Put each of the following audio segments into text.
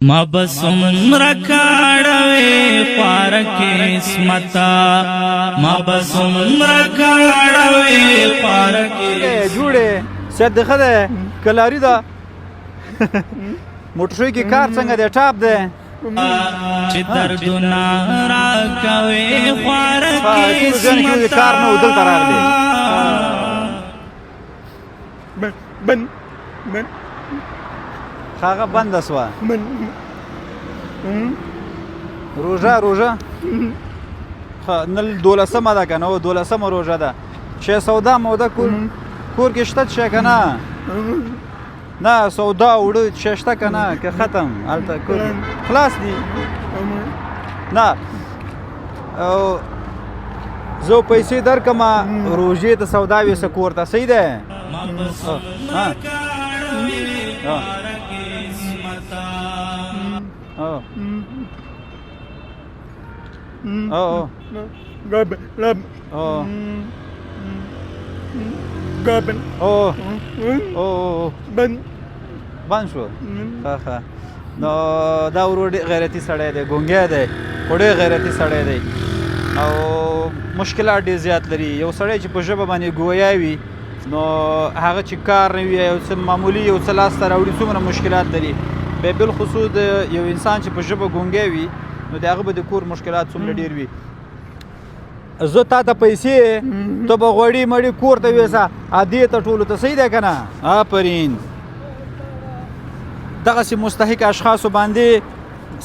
ما بسم رکاڑوے پارک اسمتا ما بسم رکاڑوے پارک جوړې سید دغه ده کلاري ده موټرشوي کې کار څنګه دی ټاپ دی چې دردونه راکوي پارک اسمتا کار نه ودلته راغلی بن هغه بنده سوه روژه نن 12مه ده که نه 12مه روژه ده شی سودا موده کور کې شته شی که نه نه سودا اوړه شی شته که نه که ختم هلته کور خلاص دي نه زه پیسې درکمه روژې ته سودا ویسه کور ته صحیح ده بند شو نو دا ورور ډېر غیرتي سړی دی ګونګی دی خو ډېر غیرتي سړی دی او مشکلات ډېر زیات لري یو سړی چې په ژبه باندې ګویا وي نو هغه چې کار نه وي یو څه معمولي یو څه لاسته راوړي څومره مشکلات لري بیا بالخصوص یو انسان چې په ژبه ګونګی وي نو د هغه به د کور مشکلات څومره ډېر وي زه تا ته پیسې ته به غوړي مړي کور ته ویسه دې ته ټولو ته صحیح دی که نه آفرین دغسې مستحق اشخاصو باندې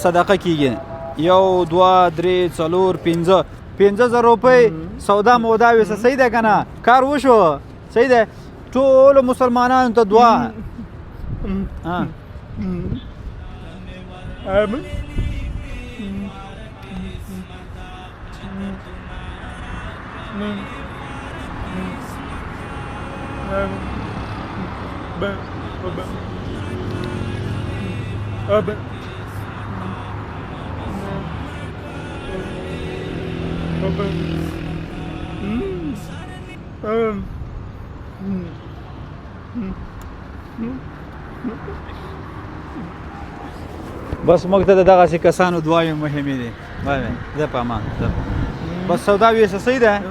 صدقه کیږي 1 2 3 4 5 50,000 روپۍ سودا مودا ویسه صحیح دی که نه کار وشو صحیح دی ټولو مسلمانانو ته دعا بس موږ ته د دغسې کسانو دعاوې مهمې دي د په امان بس سودا ویسه صحیح ده